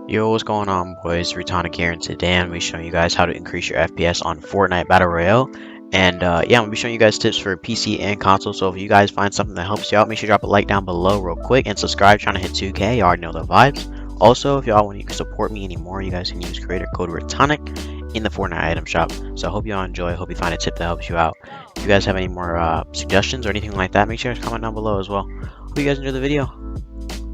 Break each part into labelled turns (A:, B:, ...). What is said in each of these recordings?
A: Yo, what's going on, boys? Retonic here, and today I'm going to be showing you guys how to increase your FPS on Fortnite Battle Royale. And yeah, I'm going to be showing you guys tips for PC and console. So if you guys find something that helps you out, make sure you drop a like down below real quick and subscribe. Trying to hit 2K, you already know the vibes. Also, if y'all want to support me anymore, you guys can use creator code Retonic in the Fortnite item shop. So I hope y'all enjoy. I hope you find a tip that helps you out. If you guys have any more suggestions or anything like that, make sure to comment down below as well. Hope you guys enjoy the video.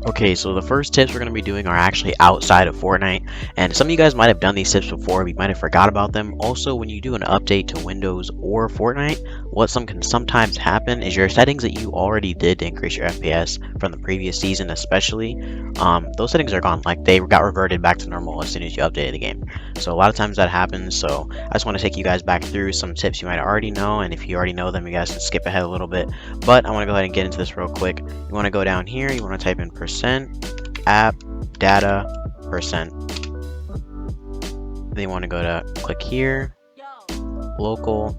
A: Okay, so the first tips we're going to be doing are actually outside of Fortnite, and some of you guys might have done these tips before, but you might have forgot about them. Also, when you do an update to Windows or Fortnite, what can sometimes happen is your settings that you already did to increase your FPS from the previous season especially, those settings are gone. Like, they got reverted back to normal as soon as you updated the game. So a lot of times that happens, so I just want to take you guys back through some tips you might already know, and if you already know them, you guys can skip ahead a little bit. But I want to go ahead and get into this real quick. You want to go down here, you want to type in app data %. Then you want to go to click here, local,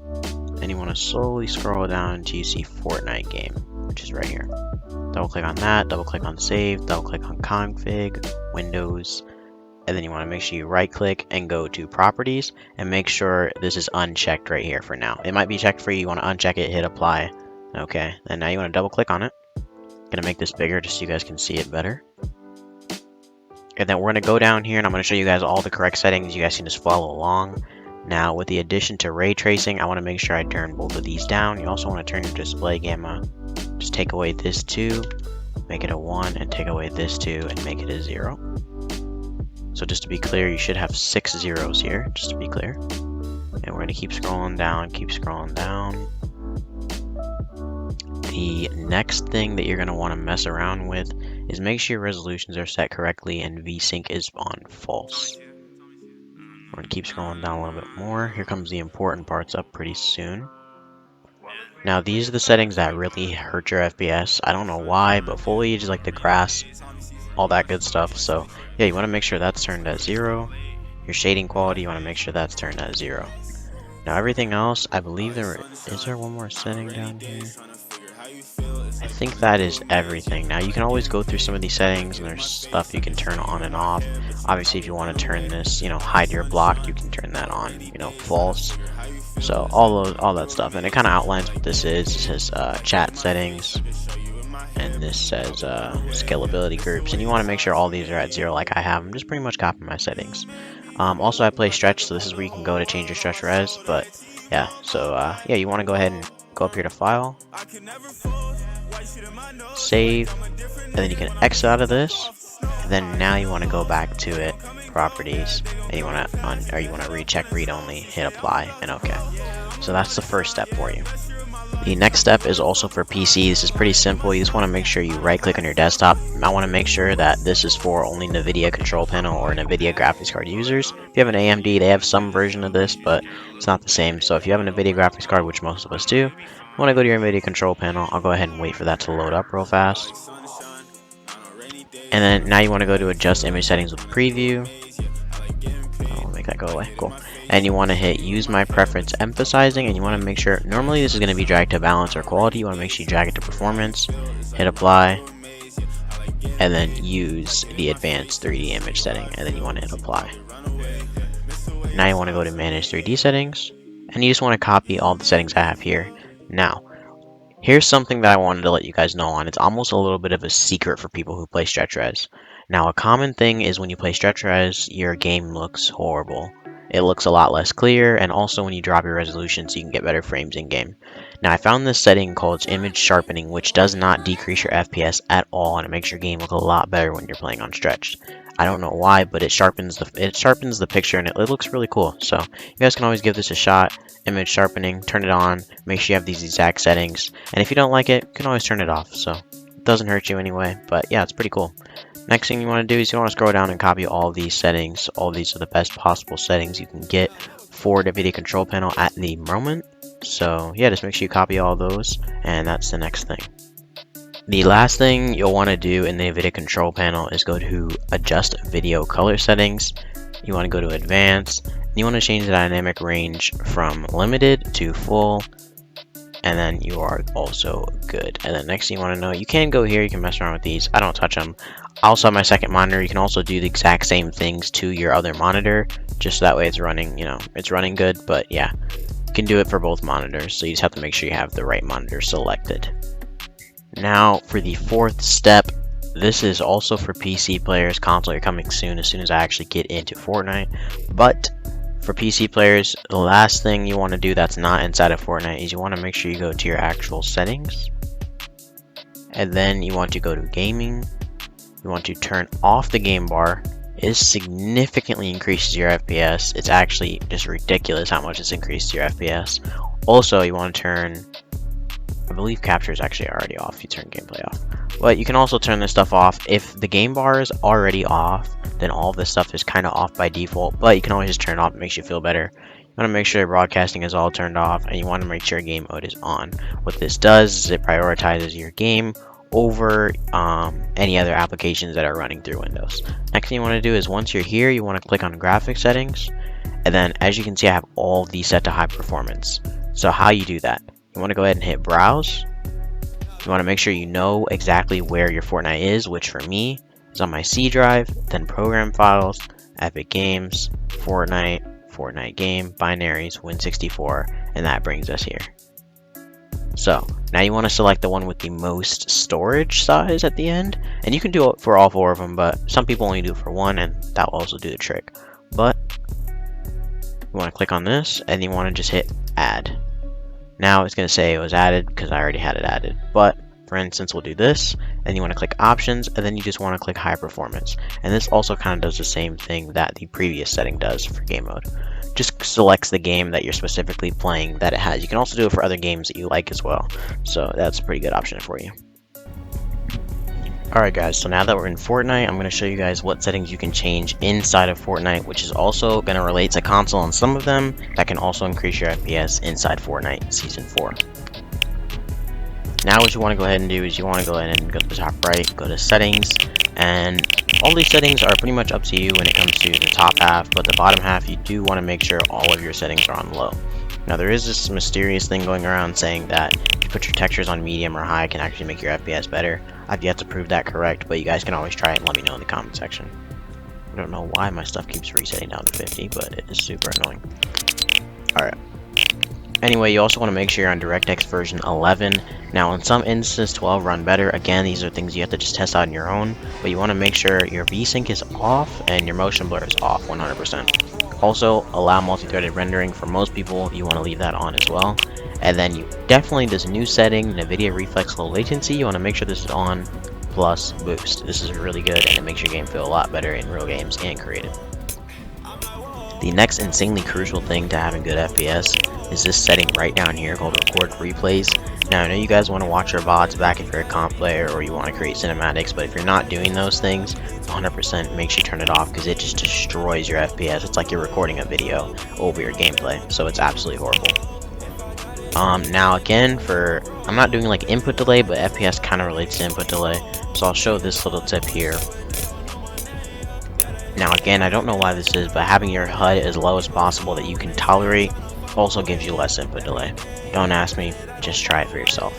A: and you want to slowly scroll down until you see Fortnite game, which is right here. Double click on that, double click on save, double click on config, Windows, and then you want to make sure you right click and go to properties and make sure this is unchecked right here for now. It might be checked for you, you want to uncheck it, hit apply. Okay, and now you want to double click on it. Gonna make this bigger just so you guys can see it better. And then we're going to go down here and I'm going to show you guys all the correct settings. You guys can just follow along. Now with the addition to ray tracing, I want to make sure I turn both of these down. You also want to turn your display gamma. Just take away this 2, make it a 1, and take away this 2 and make it a 0. So just to be clear, you should have 6 zeros here, just to be clear. And we're going to keep scrolling down, keep scrolling down. The next thing that you're going to want to mess around with is make sure your resolutions are set correctly and VSync is on false. We're going to keep scrolling down a little bit more. Here comes the important parts up pretty soon. Now these are the settings that really hurt your FPS. I don't know why, but foliage is like the grass, all that good stuff. So yeah, you want to make sure that's turned at 0. Your shading quality, you want to make sure that's turned at 0. Now everything else, I believe is there one more setting down here? I think that is everything. Now you can always go through some of these settings and there's stuff you can turn on and off. Obviously if you want to turn this, hide your block, you can turn that on, false. So all that stuff, and it kind of outlines what this is. It says chat settings, and this says scalability groups, and you want to make sure all these are at 0 like I have. I'm just pretty much copying my settings. Also I play stretch, so this is where you can go to change your stretch res, but yeah, so yeah, you want to go ahead and go up here to file, save, and then you can exit out of this, and then now you want to go back to it, properties, and you want to recheck read only, hit apply, and okay. So that's the first step for you. The next step is also for PC. This is pretty simple. You just want to make sure you right click on your desktop. I want to make sure that this is for only NVIDIA control panel or NVIDIA graphics card users. If you have an AMD, they have some version of this, but it's not the same. So if you have an NVIDIA graphics card, which most of us do, you want to go to your NVIDIA control panel. I'll go ahead and wait for that to load up real fast. And then now you want to go to adjust image settings with preview. I'll make that go away. Cool. And you want to hit use my preference emphasizing, and you want to make sure, normally this is going to be dragged to balance or quality. You want to make sure you drag it to performance, hit apply, and then use the advanced 3D image setting, and then you want to hit apply. Now you want to go to manage 3D settings, and you just want to copy all the settings I have here. Now here's something that I wanted to let you guys know on. It's almost a little bit of a secret for people who play stretch res. Now a common thing is when you play stretch res, your game looks horrible. It looks a lot less clear, and also when you drop your resolution so you can get better frames in game. Now I found this setting called image sharpening, which does not decrease your FPS at all, and it makes your game look a lot better when you're playing on stretch. I don't know why, but it sharpens the picture, and it looks really cool. So you guys can always give this a shot. Image sharpening, turn it on, make sure you have these exact settings, and if you don't like it, you can always turn it off. So it doesn't hurt you anyway, but yeah, it's pretty cool. Next thing you want to do is you want to scroll down and copy all these settings. All these are the best possible settings you can get for the NVIDIA control panel at the moment. So yeah, just make sure you copy all those, and that's the next thing. The last thing you'll want to do in the NVIDIA control panel is go to adjust video color settings. You want to go to advanced, and you want to change the dynamic range from limited to full, and then you are also good. And then next thing you want to know, you can go here, you can mess around with these. I don't touch them. also have my second monitor. You can also do the exact same things to your other monitor, just so that way it's running, it's running good. But yeah, you can do it for both monitors, so you just have to make sure you have the right monitor selected. Now for the fourth step, this is also for PC players. Console are coming soon as I actually get into Fortnite. But for PC players, the last thing you want to do that's not inside of Fortnite is you want to make sure you go to your actual settings. And then you want to go to gaming. You want to turn off the game bar. It significantly increases your FPS. It's actually just ridiculous how much it's increased your FPS. Also, you want to turn, I believe capture is actually already off. You turn gameplay off. But you can also turn this stuff off. If the game bar is already off, then all this stuff is kind of off by default. But you can always just turn it off. It makes you feel better. You want to make sure broadcasting is all turned off, and you want to make sure game mode is on. What this does is it prioritizes your game over any other applications that are running through Windows. Next thing you want to do is once you're here, you want to click on graphics settings, and then as you can see, I have all of these set to high performance. So how you do that? You want to go ahead and hit browse. You want to make sure you know exactly where your Fortnite is, which for me is on my C drive, then program files, Epic Games, Fortnite game, binaries, Win64, and that brings us here. So now you want to select the one with the most storage size at the end, and you can do it for all four of them, but some people only do it for one, and that will also do the trick. But you want to click on this, and you want to just hit add. Now it's going to say it was added because I already had it added, but for instance, we'll do this, and you want to click options, and then you just want to click high performance. And this also kind of does the same thing that the previous setting does for game mode. Just selects the game that you're specifically playing that it has. You can also do it for other games that you like as well, so that's a pretty good option for you. Alright guys, so now that we're in Fortnite, I'm going to show you guys what settings you can change inside of Fortnite, which is also going to relate to console on some of them, that can also increase your FPS inside Fortnite Season 4. Now what you want to go ahead and do is you want to go ahead and go to the top right, go to settings, and all these settings are pretty much up to you when it comes to the top half, but the bottom half you do want to make sure all of your settings are on low. Now there is this mysterious thing going around saying that if you put your textures on medium or high, it can actually make your FPS better. I've yet to prove that correct, but you guys can always try it and let me know in the comment section. I don't know why my stuff keeps resetting down to 50, but it is super annoying. Alright. Anyway, you also want to make sure you're on DirectX version 11. Now, in some instances, 12 run better. Again, these are things you have to just test out on your own, but you want to make sure your VSync is off and your motion blur is off 100%. Also, allow multi-threaded rendering. For most people, you want to leave that on as well. And then you definitely, this new setting, NVIDIA Reflex Low Latency, you want to make sure this is on, plus boost. This is really good, and it makes your game feel a lot better in real games and creative. The next insanely crucial thing to having good FPS is this setting right down here called Record Replays. Now, I know you guys want to watch your VODs back if you're a comp player or you want to create cinematics, but if you're not doing those things, 100% make sure you turn it off because it just destroys your FPS. It's like you're recording a video over your gameplay, so it's absolutely horrible. Now again, I'm not doing like input delay, but FPS kind of relates to input delay, so I'll show this little tip here. Now again, I don't know why this is, but having your HUD as low as possible that you can tolerate also gives you less input delay. Don't ask me, just try it for yourself.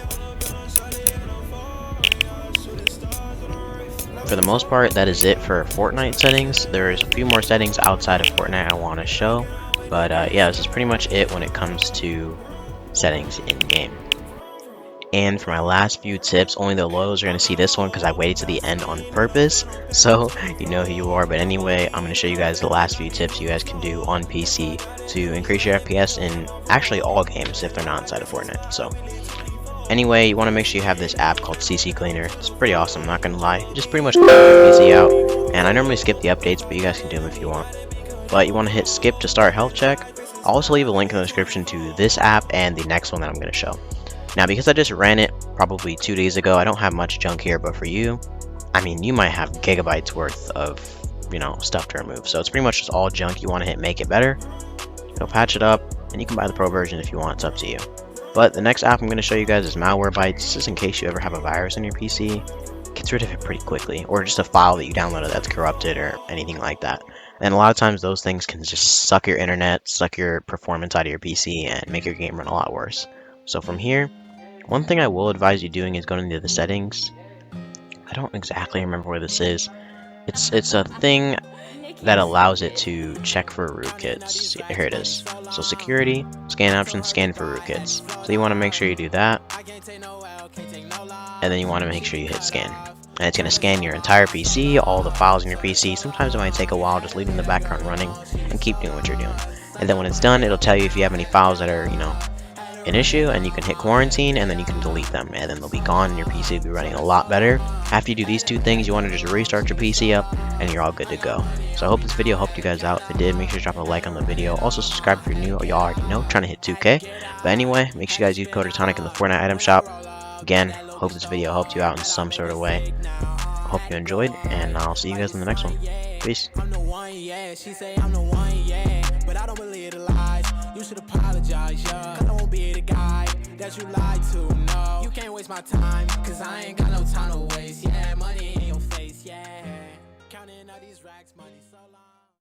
A: For the most part, that is it for Fortnite settings. There's a few more settings outside of Fortnite I want to show, but yeah, this is pretty much it when it comes to settings in game. And for my last few tips, only the loyals are going to see this one because I waited to the end on purpose, so you know who you are. But anyway, I'm going to show you guys the last few tips you guys can do on PC to increase your FPS in actually all games if they're not inside of Fortnite. So anyway, you want to make sure you have this app called CC Cleaner. It's pretty awesome, not going to lie. You just pretty much clean your PC out, and I normally skip the updates, but you guys can do them if you want. But you want to hit skip to start health check. I'll also leave a link in the description to this app and the next one that I'm going to show. Now, because I just ran it probably 2 days ago, I don't have much junk here, but for you, I mean, you might have gigabytes worth of, stuff to remove. So it's pretty much just all junk. You want to hit make it better. Go patch it up, and you can buy the pro version if you want. It's up to you. But the next app I'm going to show you guys is Malwarebytes. This is in case you ever have a virus on your PC. It gets rid of it pretty quickly, or just a file that you downloaded that's corrupted or anything like that. And a lot of times those things can just suck your internet, suck your performance out of your PC, and make your game run a lot worse. So from here, one thing I will advise you doing is going into the settings, I don't exactly remember where this is. It's a thing that allows it to check for rootkits. Here it is. So security, scan options, scan for rootkits. So you want to make sure you do that, and then you want to make sure you hit scan. And it's going to scan your entire PC, all the files in your PC. Sometimes it might take a while, just leave in the background running and keep doing what you're doing. And then when it's done, it'll tell you if you have any files that are, an issue, and you can hit quarantine, and then you can delete them, and then they'll be gone, and your PC will be running a lot better. After you do these two things, you want to just restart your PC up, and you're all good to go. So I hope this video helped you guys out. If it did, make sure to drop a like on the video. Also subscribe if you're new. Y'all already know, trying to hit 2K. But anyway, make sure you guys use code Tonic in the Fortnite item shop. Again, hope this video helped you out in some sort of way. Hope you enjoyed, and I'll see you guys in the next one. Peace. But I don't believe the lies. You should apologize, yeah. I don't be the guy that you lied to, no. You can't waste my time, cause I ain't got no time to waste. Yeah, money in your face, yeah. Counting all these racks, money.